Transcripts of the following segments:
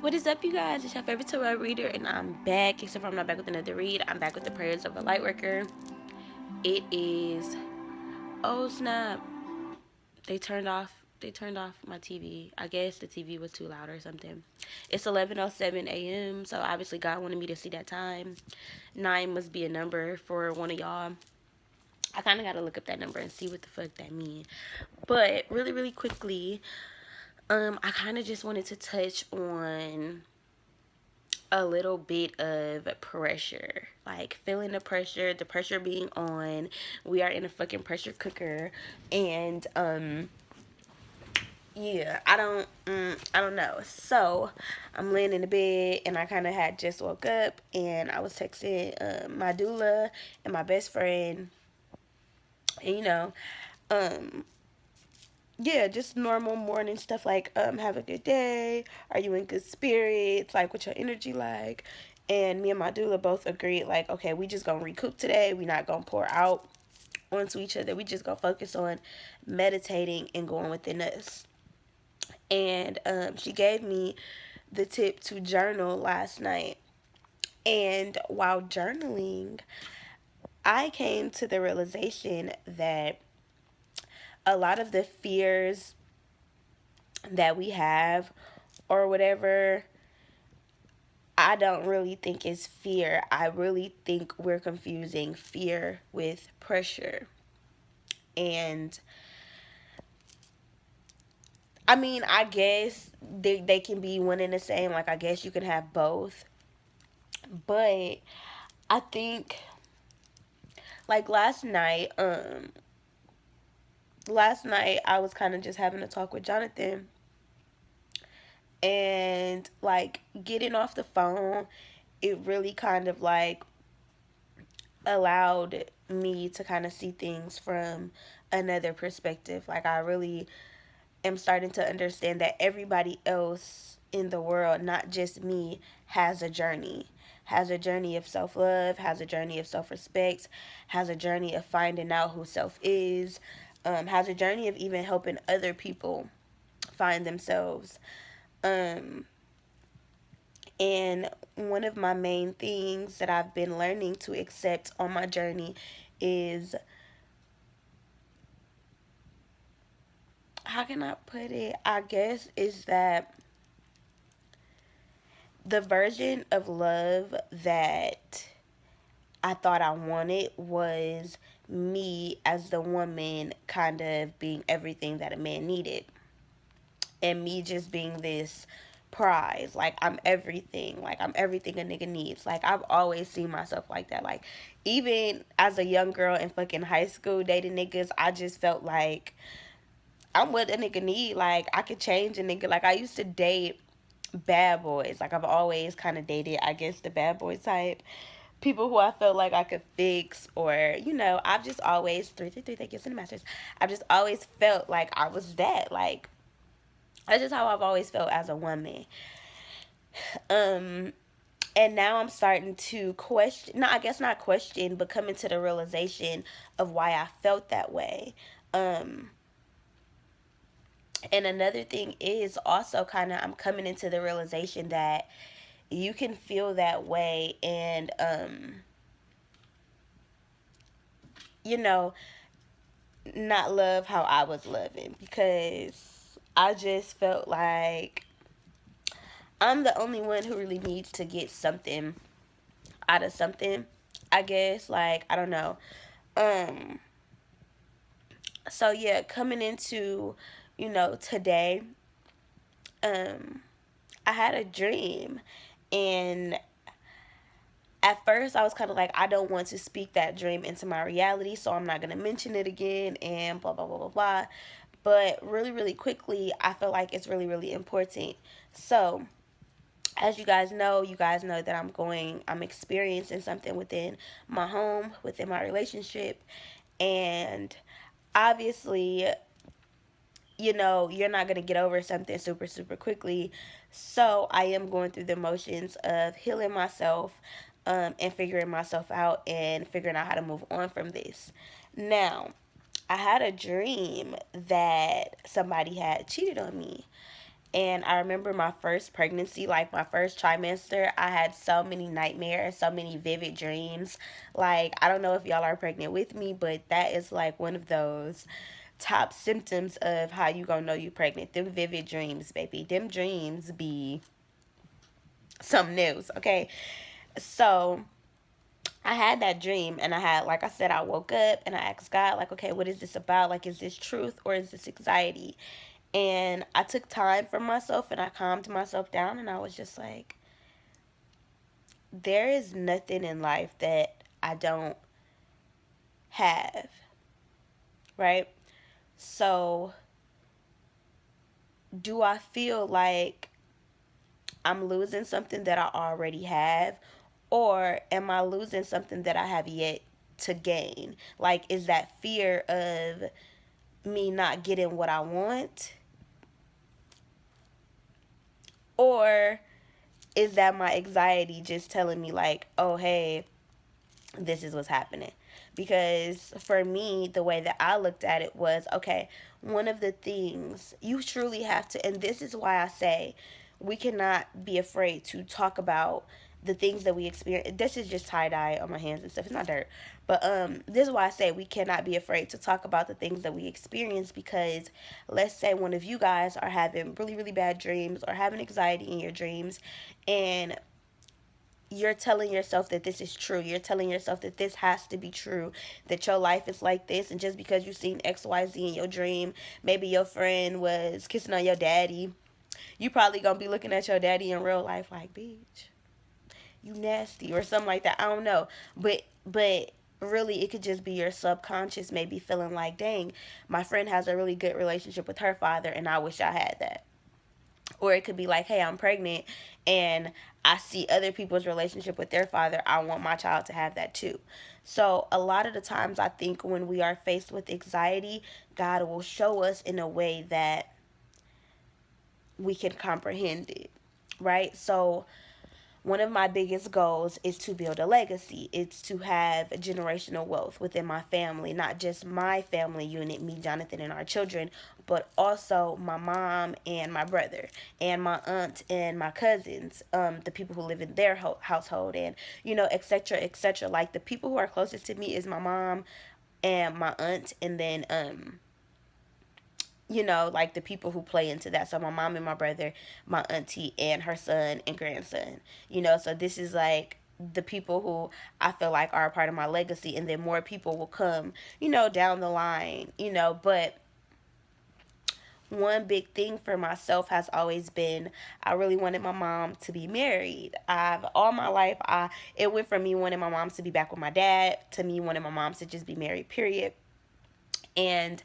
What is up, you guys? It's your favorite tarot reader, and I'm back. Except for I'm not back with another read. I'm back with the prayers of a light worker. It is, oh snap! They turned off. They turned off my TV. I guess the TV was too loud or something. It's 11:07 a.m. So obviously God wanted me to see that time. 9 must be a number for one of y'all. I kind of got to look up that number and see what the fuck that means. But really, really quickly, I kind of just wanted to touch on a little bit of pressure, like feeling the pressure being on. We are in a fucking pressure cooker, and yeah, I don't know. So I'm laying in the bed, and I kind of had just woke up, and I was texting my doula and my best friend, and um yeah, just normal morning stuff like have a good day, are you in good spirits, like what's your energy like. And me and my doula both agreed, like, okay, we just gonna recoup today, we not gonna pour out onto each other, we just gonna focus on meditating and going within us. And she gave me the tip to journal last night, and while journaling I came to the realization that a lot of the fears that we have or whatever, I don't really think it's fear. I really think we're confusing fear with pressure. And I mean, I guess they can be one and the same. Like, I guess you can have both. But I think, like, last night I was kind of just having a talk with Jonathan, and like getting off the phone, it really kind of like allowed me to kind of see things from another perspective. Like, I really am starting to understand that everybody else in the world, not just me, has a journey of self-love, has a journey of self-respect, has a journey of finding out who self is, has a journey of even helping other people find themselves. um And one of my main things that I've been learning to accept on my journey is, how can I put it? I guess is that the version of love that I thought I wanted was me as the woman kind of being everything that a man needed, and me just being this prize. Like, I'm everything. Like, I'm everything a nigga needs. Like, I've always seen myself like that. Like, even as a young girl in fucking high school dating niggas, I just felt like I'm what a nigga need. Like, I could change a nigga. Like, I used to date bad boys. Like, I've always kind of dated, I guess, the bad boy type. People who I felt like I could fix, or, I've just always, 333, thank you, Cinemasters. I've just always felt like I was that. Like, that's just how I've always felt as a woman. Um, and now I'm starting to question, no, I guess not question, but come into the realization of why I felt that way. Um, and another thing is also kind of, I'm coming into the realization that you can feel that way and, you know, not love how I was loving, because I just felt like I'm the only one who really needs to get something out of something, I guess. Like, I don't know. Um, so yeah, coming into, today, um, I had a dream, and at first I was kind of like, I don't want to speak that dream into my reality, so I'm not going to mention it again, and blah blah blah blah blah. But really, really quickly, I feel like it's really, really important. So, as you guys know that I'm experiencing something within my home, within my relationship. And obviously, you're not going to get over something super, super quickly. So I am going through the motions of healing myself, and figuring myself out and figuring out how to move on from this. Now, I had a dream that somebody had cheated on me. And I remember my first pregnancy, like my first trimester, I had so many nightmares, so many vivid dreams. Like, I don't know if y'all are pregnant with me, but that is like one of those top symptoms of how you gonna know you pregnant. Them vivid dreams, baby. Them dreams be some news, okay? So I had that dream, and I had, like I said, I woke up and I asked God, like, okay, what is this about? Like, is this truth or is this anxiety? And I took time for myself and I calmed myself down, and I was just like, there is nothing in life that I don't have, right? So, do I feel like I'm losing something that I already have, or am I losing something that I have yet to gain? Like, is that fear of me not getting what I want, or is that my anxiety just telling me, like, oh, hey, this is what's happening? Because for me, the way that I looked at it was, okay, one of the things you truly have to, and this is why I say we cannot be afraid to talk about the things that we experience. This is just tie dye on my hands and stuff. It's not dirt. But this is why I say we cannot be afraid to talk about the things that we experience, because let's say one of you guys are having really, really bad dreams or having anxiety in your dreams, and you're telling yourself that this is true. You're telling yourself that this has to be true, that your life is like this. And just because you've seen XYZ in your dream, maybe your friend was kissing on your daddy, you probably gonna be looking at your daddy in real life like, bitch, you nasty, or something like that. I don't know. But really, it could just be your subconscious maybe feeling like, dang, my friend has a really good relationship with her father and I wish I had that. Or it could be like, hey, I'm pregnant and I see other people's relationship with their father. I want my child to have that too. So a lot of the times I think when we are faced with anxiety, God will show us in a way that we can comprehend it. Right? So one of my biggest goals is to build a legacy. It's to have generational wealth within my family, not just my family unit, me, Jonathan, and our children, but also my mom and my brother and my aunt and my cousins, the people who live in their household, and etc., etc. Like, the people who are closest to me is my mom and my aunt, and then like the people who play into that. So my mom and my brother, my auntie and her son and grandson. So this is like the people who I feel like are a part of my legacy, and then more people will come, down the line, but one big thing for myself has always been, I really wanted my mom to be married. I've all my life, it went from me wanting my mom to be back with my dad to me wanting my mom to just be married, period. And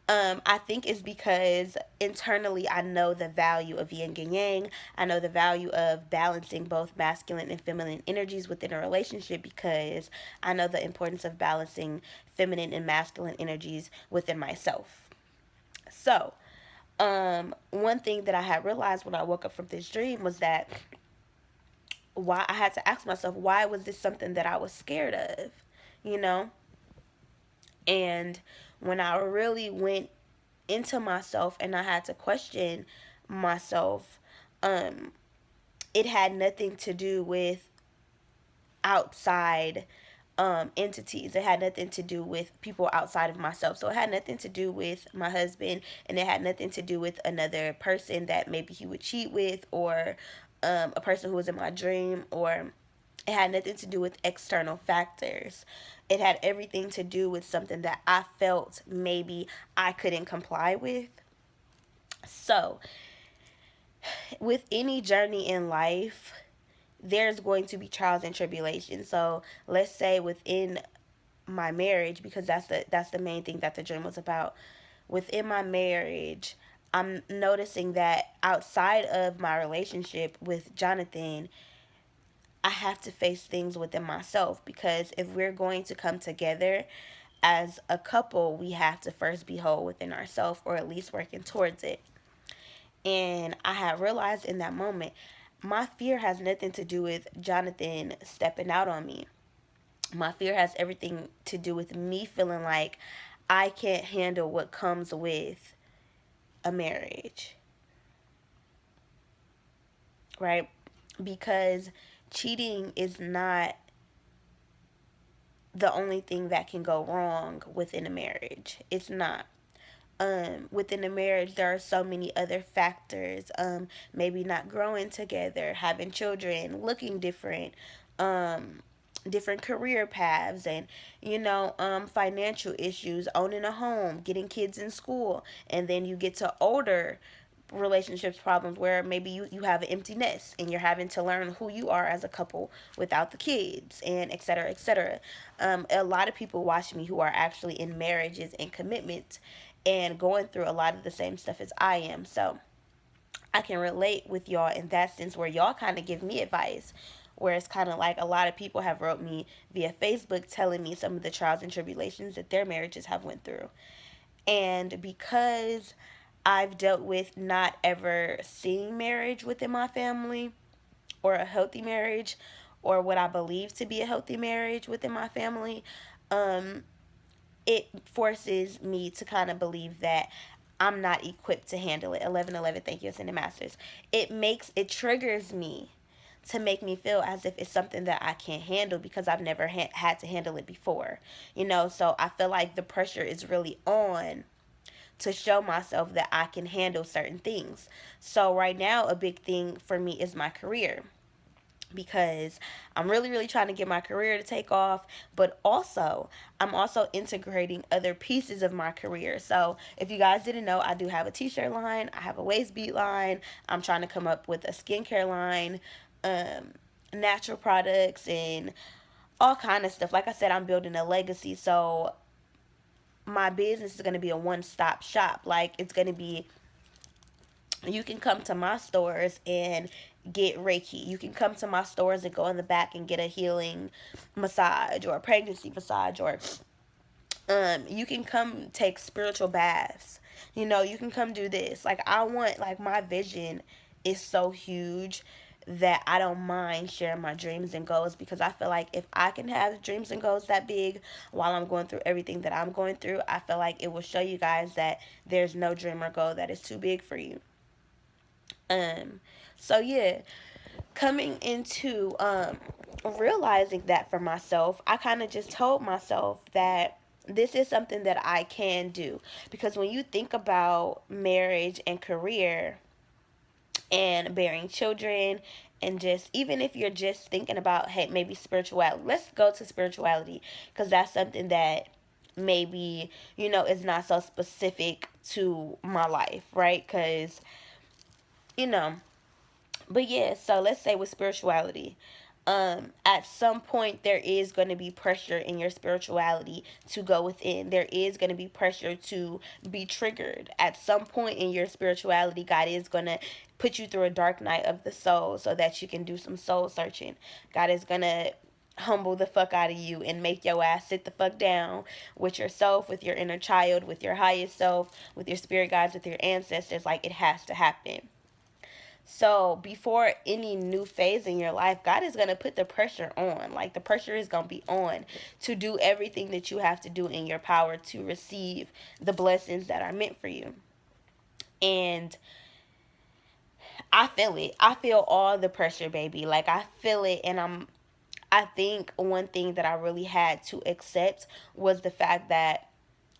I think it's because internally I know the value of yin and yang. I know the value of balancing both masculine and feminine energies within a relationship, because I know the importance of balancing feminine and masculine energies within myself. So, one thing that I had realized when I woke up from this dream was that, why I had to ask myself, why was this something that I was scared of, you know? And when I really went into myself and I had to question myself, um, it had nothing to do with outside entities. It had nothing to do with people outside of myself. So it had nothing to do with my husband, and it had nothing to do with another person that maybe he would cheat with, or a person who was in my dream, or it had nothing to do with external factors. It had everything to do with something that I felt maybe I couldn't comply with. So, with any journey in life, there's going to be trials and tribulations. So, let's say within my marriage, because that's the main thing that the dream was about. Within my marriage, I'm noticing that outside of my relationship with Jonathan, I have to face things within myself, because if we're going to come together as a couple, we have to first be whole within ourselves, or at least working towards it. And I had realized in that moment, my fear has nothing to do with Jonathan stepping out on me. My fear has everything to do with me feeling like I can't handle what comes with a marriage. right? Because cheating is not the only thing that can go wrong within a marriage. It's not. Within a marriage, there are so many other factors. Maybe not growing together, having children, looking different, um, different career paths, and financial issues, owning a home, getting kids in school, and then you get to older relationships problems where maybe you have an empty nest and you're having to learn who you are as a couple without the kids, and et cetera, et cetera. A lot of people watch me who are actually in marriages and commitments and going through a lot of the same stuff as I am. So I can relate with y'all in that sense where y'all kind of give me advice. Where it's kind of like a lot of people have wrote me via Facebook telling me some of the trials and tribulations that their marriages have went through. And because I've dealt with not ever seeing marriage within my family, or a healthy marriage, or what I believe to be a healthy marriage within my family, um, it forces me to kind of believe that I'm not equipped to handle it. 1111, thank you, Ascended Masters. It triggers me to make me feel as if it's something that I can't handle because I've never had to handle it before. So I feel like the pressure is really on to show myself that I can handle certain things. So right now, a big thing for me is my career, because I'm really, really trying to get my career to take off, but also I'm also integrating other pieces of my career. So if you guys didn't know, I do have a t-shirt line, I have a waist beat line, I'm trying to come up with a skincare line, natural products, and all kind of stuff. Like I said, I'm building a legacy, so my business is going to be a one-stop shop. Like, it's going to be, you can come to my stores and get Reiki. You can come to my stores and go in the back and get a healing massage or a pregnancy massage, or you can come take spiritual baths. You can come do this. Like, I want, like, my vision is so huge that I don't mind sharing my dreams and goals, because I feel like if I can have dreams and goals that big while I'm going through everything that I'm going through, I feel like it will show you guys that there's no dream or goal that is too big for you. Um, so yeah, coming into realizing that for myself, I kind of just told myself that this is something that I can do, because when you think about marriage and career and bearing children, and just even if you're just thinking about, hey, maybe spirituality, let's go to spirituality, because that's something that maybe is not so specific to my life, right? Because you know but yeah, so let's say with spirituality, at some point there is going to be pressure in your spirituality to go within. There is going to be pressure to be triggered. At some point in your spirituality, God is going to put you through a dark night of the soul so that you can do some soul searching. God is going to humble the fuck out of you and make your ass sit the fuck down with yourself, with your inner child, with your highest self, with your spirit guides, with your ancestors. Like, it has to happen. So before any new phase in your life, God is going to put the pressure on. Like, the pressure is going to be on to do everything that you have to do in your power to receive the blessings that are meant for you. And I feel it. I feel all the pressure, baby. Like, I feel it. And I think one thing that I really had to accept was the fact that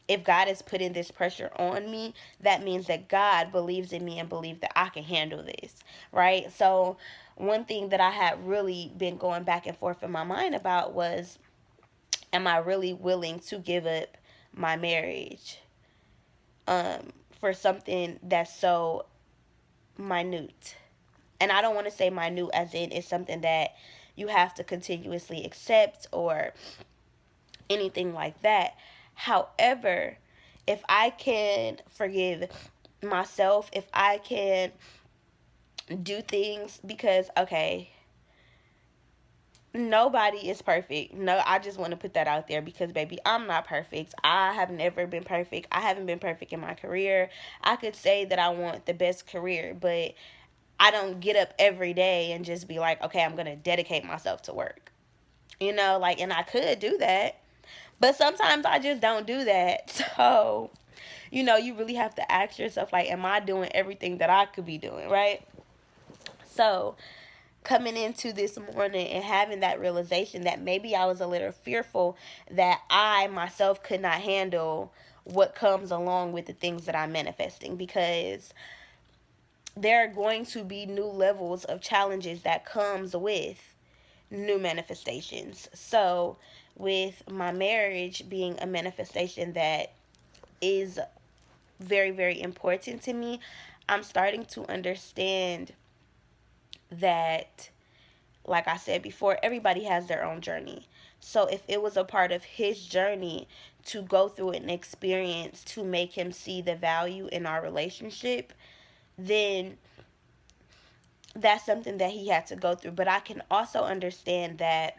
if God is putting this pressure on me, that means that God believes in me and believes that I can handle this, right? So one thing that I had really been going back and forth in my mind about was, am I really willing to give up my marriage for something that's so minute? And I don't want to say minute as in it's something that you have to continuously accept or anything like that. However, if I can forgive myself, if I can do things, because, okay, nobody is perfect. No, I just want to put that out there, because, baby, I'm not perfect. I have never been perfect. I haven't been perfect in my career. I could say that I want the best career, but I don't get up every day and just be like, okay, I'm going to dedicate myself to work. Like, and I could do that, but sometimes I just don't do that. So, you really have to ask yourself, like, am I doing everything that I could be doing, right? So, coming into this morning and having that realization that maybe I was a little fearful that I myself could not handle what comes along with the things that I'm manifesting, because there are going to be new levels of challenges that comes with new manifestations. So, with my marriage being a manifestation that is very, very important to me, I'm starting to understand that, like I said before, everybody has their own journey. So if it was a part of his journey to go through an experience to make him see the value in our relationship, then that's something that he had to go through. But I can also understand that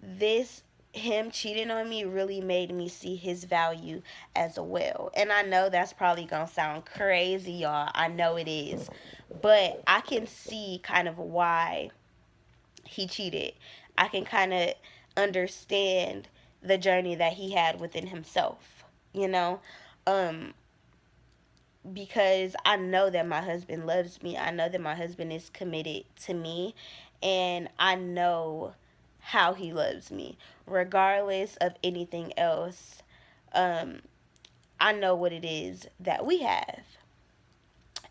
this him cheating on me really made me see his value as well. And I know that's probably gonna sound crazy, y'all. I know it is. But I can see kind of why he cheated. I can kind of understand the journey that he had within himself, you know? Um, because I know that my husband loves me. I know that my husband is committed to me, and I know how he loves me regardless of anything else. um I know what it is that we have,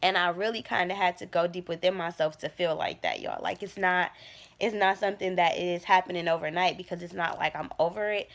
and I really kind of had to go deep within myself to feel like that, y'all. Like, it's not something that is happening overnight, because it's not like I'm over it,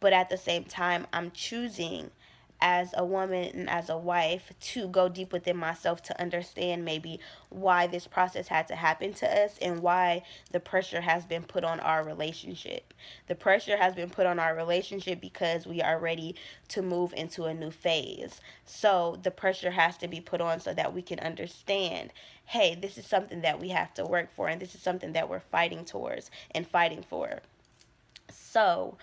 but at the same time, I'm choosing as a woman and as a wife to go deep within myself to understand maybe why this process had to happen to us and why the pressure has been put on our relationship. The pressure has been put on our relationship because we are ready to move into a new phase. So the pressure has to be put on so that we can understand, hey, this is something that we have to work for, and this is something that we're fighting towards and fighting for. So,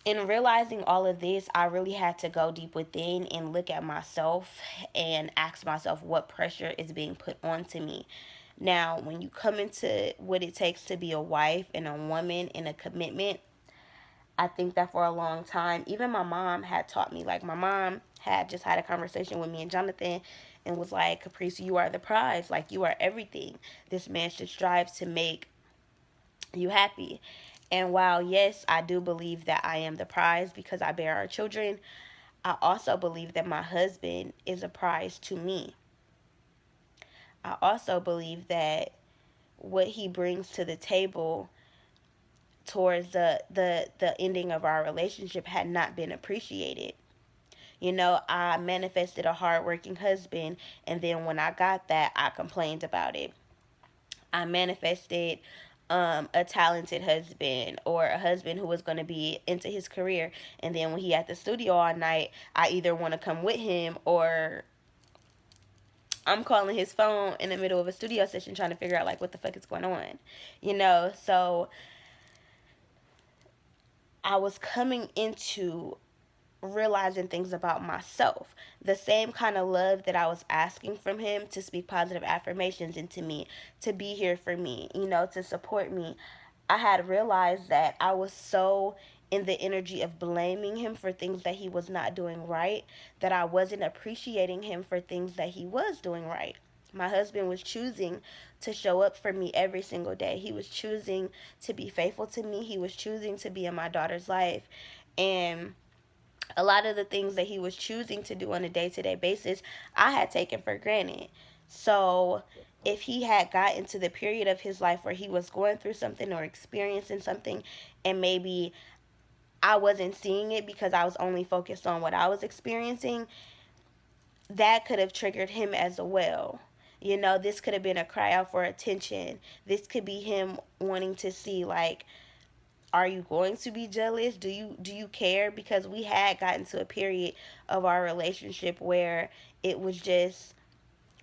in realizing all of this, I really had to go deep within and look at myself and ask myself what pressure is being put onto me. Now, when you come into what it takes to be a wife and a woman in a commitment, I think that for a long time, even my mom had taught me. Like, my mom had just had a conversation with me and Jonathan and was like, Caprice, you are the prize. Like, you are everything. This man should strive to make you happy. And while, yes, I do believe that I am the prize because I bear our children, I also believe that my husband is a prize to me. I also believe that what he brings to the table towards the ending of our relationship had not been appreciated. You know, I manifested a hardworking husband, and then when I got that, I complained about it. I manifested a talented husband, or a husband who was going to be into his career, and then when he at the studio all night, I either want to come with him, or I'm calling his phone in the middle of a studio session trying to figure out like what the fuck is going on, you know. So I was coming into realizing things about myself. The same kind of love that I was asking from him to speak positive affirmations into me, to be here for me, you know, to support me. I had realized that I was so in the energy of blaming him for things that he was not doing right, that I wasn't appreciating him for things that he was doing right. My husband was choosing to show up for me every single day. He was choosing to be faithful to me. He was choosing to be in my daughter's life. And a lot of the things that he was choosing to do on a day-to-day basis, I had taken for granted. So if he had gotten to the period of his life where he was going through something or experiencing something, and maybe I wasn't seeing it because I was only focused on what I was experiencing, that could have triggered him as well. You know, this could have been a cry out for attention. This could be him wanting to see, like, are you going to be jealous? Do you care? Because we had gotten to a period of our relationship where it was just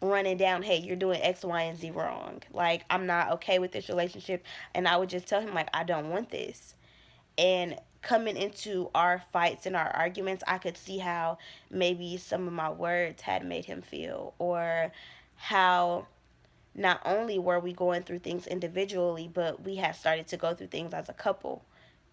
running down, hey, you're doing X, Y, and Z wrong. Like, I'm not okay with this relationship. And I would just tell him, like, I don't want this. And coming into our fights and our arguments, I could see how maybe some of my words had made him feel, or how not only were we going through things individually, but we had started to go through things as a couple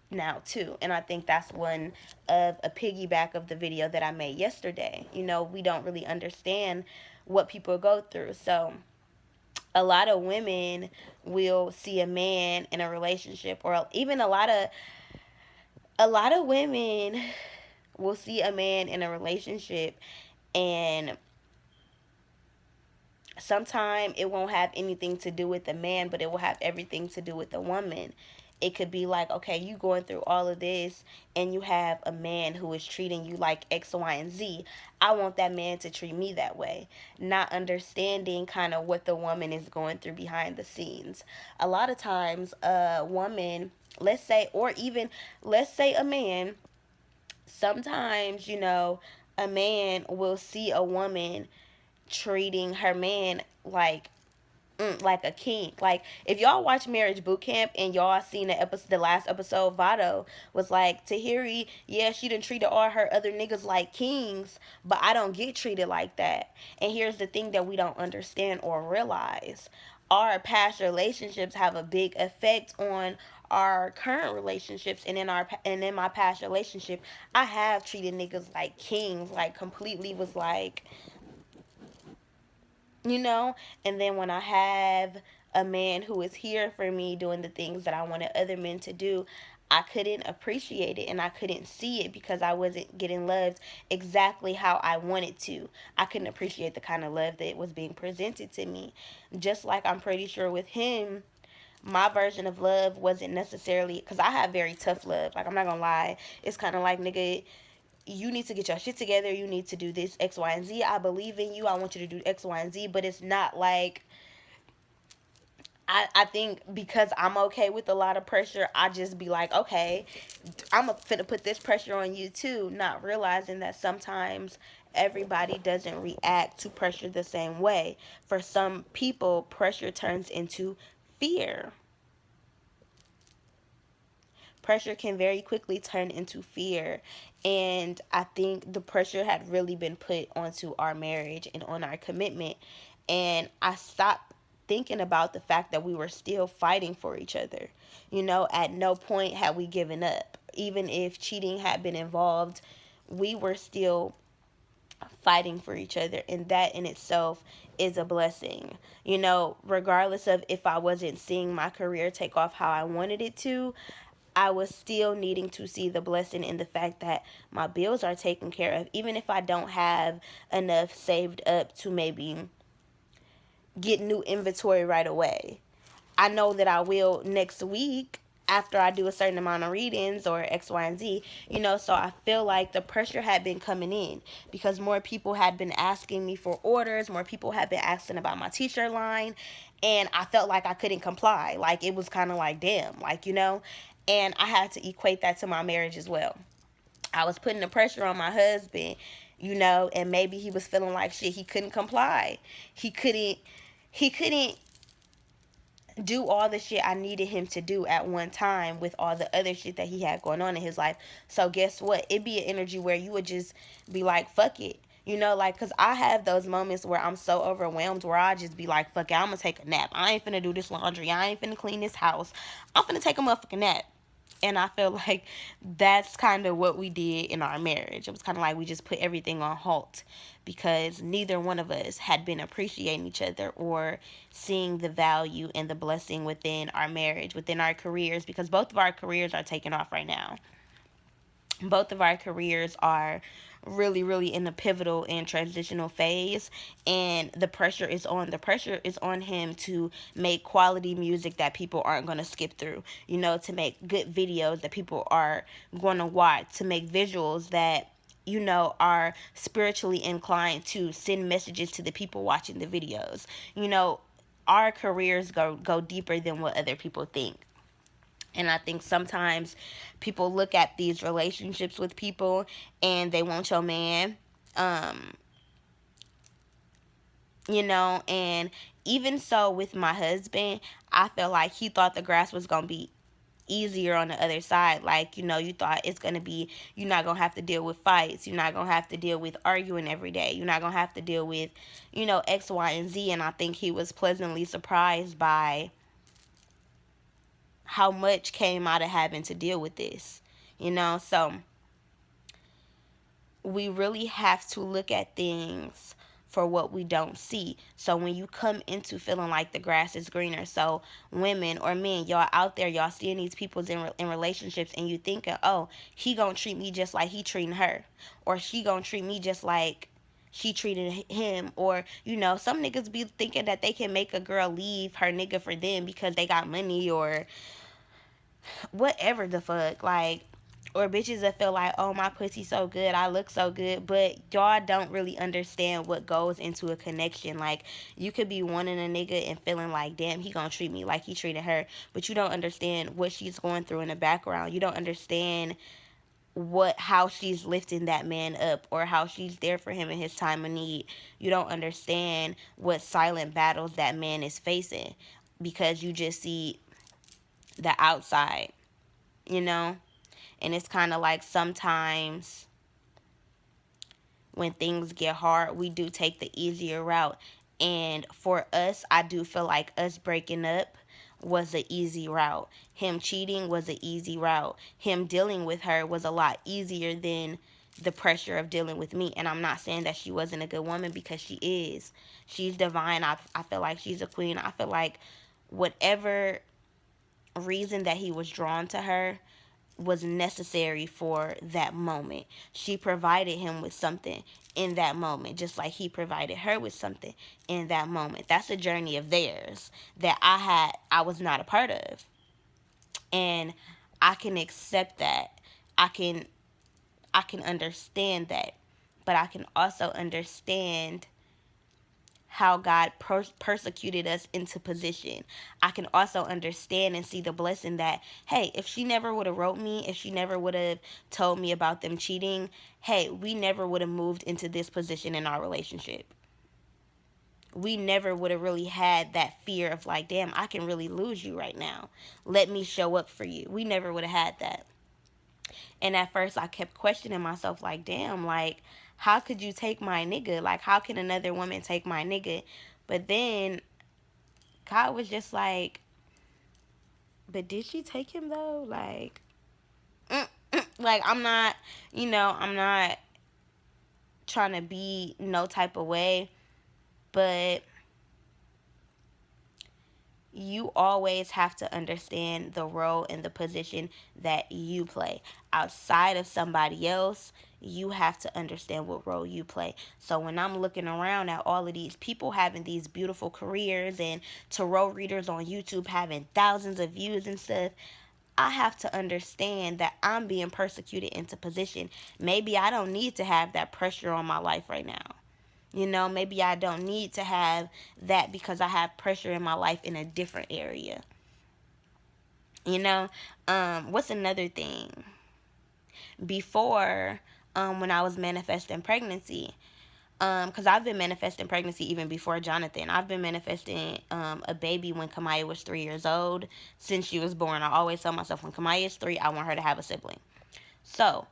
now too. And I think that's one of a piggyback of the video that I made yesterday. You know, we don't really understand what people go through. So a lot of women will see a man in a relationship, or even a lot of women will see a man in a relationship, and sometimes it won't have anything to do with the man, but it will have everything to do with the woman. It could be like, okay, you going through all of this and you have a man who is treating you like X, Y, and Z. I want that man to treat me that way. Not understanding kind of what the woman is going through behind the scenes. A lot of times, a woman, let's say, or even let's say a man, sometimes, a man will see a woman treating her man like a king. Like, if y'all watch Marriage Boot Camp and y'all seen the last episode, Vado was like, Tahiri, yeah, she done treated all her other niggas like kings, but I don't get treated like that. And here's the thing that we don't understand or realize: our past relationships have a big effect on our current relationships. And in my past relationship, I have treated niggas like kings, like completely was like, you know and then when I have a man who is here for me doing the things that I wanted other men to do, I couldn't appreciate it and I couldn't see it because I wasn't getting loved exactly how I wanted to. I couldn't appreciate the kind of love that was being presented to me. Just like I'm pretty sure with him, my version of love wasn't necessarily, because I have very tough love. Like, I'm not gonna lie. It's kind of like, nigga, you need to get your shit together. You need to do this, X, Y, and Z. I believe in you. I want you to do X, Y, and Z. But it's not like, I think because I'm okay with a lot of pressure, I just be like, okay, I'm finna put this pressure on you too. Not realizing that sometimes everybody doesn't react to pressure the same way. For some people, pressure turns into fear. Pressure can very quickly turn into fear. And I think the pressure had really been put onto our marriage and on our commitment. And I stopped thinking about the fact that we were still fighting for each other. At no point had we given up. Even if cheating had been involved, we were still fighting for each other. And that in itself is a blessing. Regardless of if I wasn't seeing my career take off how I wanted it to, I was still needing to see the blessing in the fact that my bills are taken care of. Even if I don't have enough saved up to maybe get new inventory right away, I know that I will next week after I do a certain amount of readings or X, Y, and Z. So I feel like the pressure had been coming in because more people had been asking me for orders, more people had been asking about my t-shirt line, and I felt like I couldn't comply. Like, it was kind of like, damn, and I had to equate that to my marriage as well. I was putting the pressure on my husband, and maybe he was feeling like shit. He couldn't comply. He couldn't do all the shit I needed him to do at one time with all the other shit that he had going on in his life. So guess what? It'd be an energy where you would just be like, fuck it. Because I have those moments where I'm so overwhelmed where I just be like, fuck it, I'm gonna take a nap. I ain't finna do this laundry. I ain't finna clean this house. I'm finna take a motherfucking nap. And I feel like that's kind of what we did in our marriage. It was kind of like we just put everything on halt because neither one of us had been appreciating each other or seeing the value and the blessing within our marriage, within our careers, because both of our careers are taking off right now. Both of our careers are really, really in a pivotal and transitional phase, and the pressure is on him to make quality music that people aren't going to skip through, to make good videos that people are going to watch, to make visuals that are spiritually inclined to send messages to the people watching the videos. Our careers go deeper than what other people think. And I think sometimes people look at these relationships with people and they want your man, um, and even so with my husband, I feel like he thought the grass was going to be easier on the other side. Like, you thought it's going to be, you're not going to have to deal with fights. You're not going to have to deal with arguing every day. You're not going to have to deal with, X, Y, and Z. And I think he was pleasantly surprised by how much came out of having to deal with this, so we really have to look at things for what we don't see. So when you come into feeling like the grass is greener, so women or men, y'all out there, y'all seeing these people in relationships, and you thinking, oh, he gonna treat me just like he treating her, or she gonna treat me just like she treated him, or some niggas be thinking that they can make a girl leave her nigga for them because they got money, or whatever the fuck, like, or bitches that feel like, oh, my pussy so good, I look so good, but y'all don't really understand what goes into a connection. Like, you could be wanting a nigga and feeling like, damn, he gonna treat me like he treated her, but you don't understand what she's going through in the background. You don't understand how she's lifting that man up, or how she's there for him in his time of need. You don't understand what silent battles that man is facing, because you just see the outside, you know? And it's kind of like, sometimes when things get hard, we do take the easier route. And for us, I do feel like us breaking up was an easy route. Him cheating was an easy route. Him dealing with her was a lot easier than the pressure of dealing with me. And I'm not saying that she wasn't a good woman, because she is. She's divine. I feel like she's a queen. I feel like whatever reason that he was drawn to her was necessary for that moment. She provided him with something in that moment, just like he provided her with something in that moment. That's a journey of theirs that I was not a part of. And I can accept that. I can understand that. But I can also understand how God persecuted us into position. I can also understand and see the blessing that, hey, if she never would have wrote me, if she never would have told me about them cheating, hey, we never would have moved into this position in our relationship. We never would have really had that fear of like, damn, I can really lose you right now. Let me show up for you. We never would have had that. And at first I kept questioning myself like, damn, like, how could you take my nigga? Like, how can another woman take my nigga? But then God was just like, but did she take him though? Like, like, I'm not trying to be no type of way, but you always have to understand the role and the position that you play. Outside of somebody else, you have to understand what role you play. So when I'm looking around at all of these people having these beautiful careers, and tarot readers on YouTube having thousands of views and stuff, I have to understand that I'm being persecuted into position. Maybe I don't need to have that pressure on my life right now. Maybe I don't need to have that, because I have pressure in my life in a different area. What's another thing? Before, when I was manifesting pregnancy, because I've been manifesting pregnancy even before Jonathan. I've been manifesting a baby when Kamaya was 3 years old, since she was born. I always tell myself, when Kamaya is 3, I want her to have a sibling. So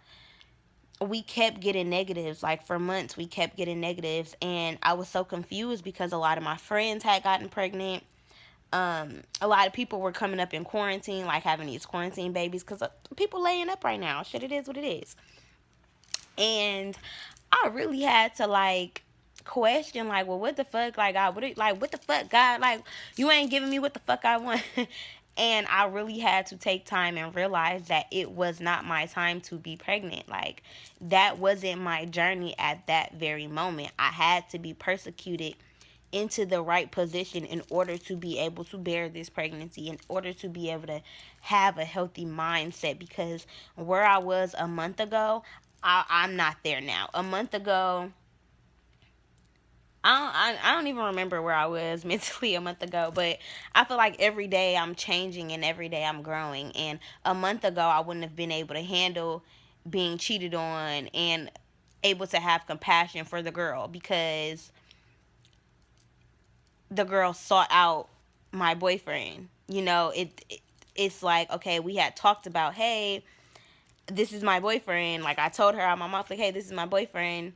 we kept getting negatives. Like, for months we kept getting negatives, and I was so confused, because a lot of my friends had gotten pregnant. A lot of people were coming up in quarantine, like having these quarantine babies, because people laying up right now. Shit, it is what it is. And I really had to, like, question, like, well, what the fuck, like, God, what the fuck, God, like, you ain't giving me what the fuck I want. And I really had to take time and realize that it was not my time to be pregnant. Like, that wasn't my journey at that very moment. I had to be persecuted into the right position in order to be able to bear this pregnancy, in order to be able to have a healthy mindset. Because where I was a month ago, I'm not there now. A month ago, I don't even remember where I was mentally a month ago, but I feel like every day I'm changing and every day I'm growing. And a month ago, I wouldn't have been able to handle being cheated on and able to have compassion for the girl, because the girl sought out my boyfriend. It's like, okay, we had talked about, hey, this is my boyfriend. Like, I told her out my mouth, like, hey, this is my boyfriend.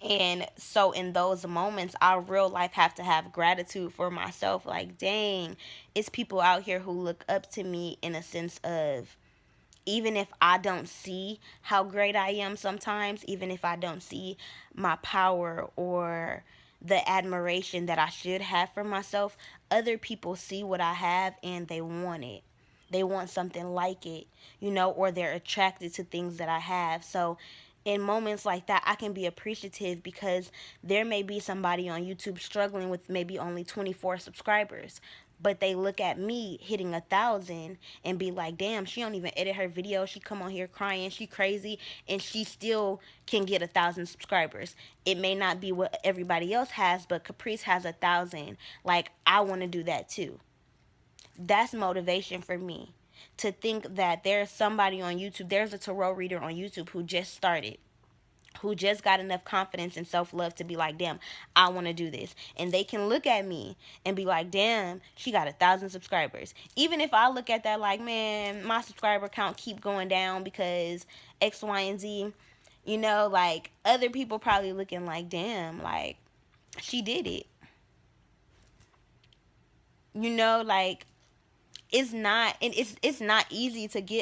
And so in those moments, I real life have to have gratitude for myself. Like, dang, it's people out here who look up to me in a sense of even if I don't see how great I am sometimes, even if I don't see my power or the admiration that I should have for myself, other people see what I have and they want it. They want something like it, or they're attracted to things that I have. So, in moments like that, I can be appreciative because there may be somebody on YouTube struggling with maybe only 24 subscribers, but they look at me hitting 1,000 and be like, damn, she don't even edit her video, she come on here crying, she crazy, and she still can get 1,000 subscribers. It may not be what everybody else has, but Caprice has 1,000. Like, I want to do that too. That's motivation for me, to think that there's somebody on YouTube, there's a tarot reader on YouTube who just started, who just got enough confidence and self love to be like, damn, I want to do this. And they can look at me and be like, damn, she got 1,000 subscribers. Even if I look at that like, man, my subscriber count keep going down because X, Y, and Z, like other people probably looking like, damn, like she did it. Like it's not, and it's not easy to get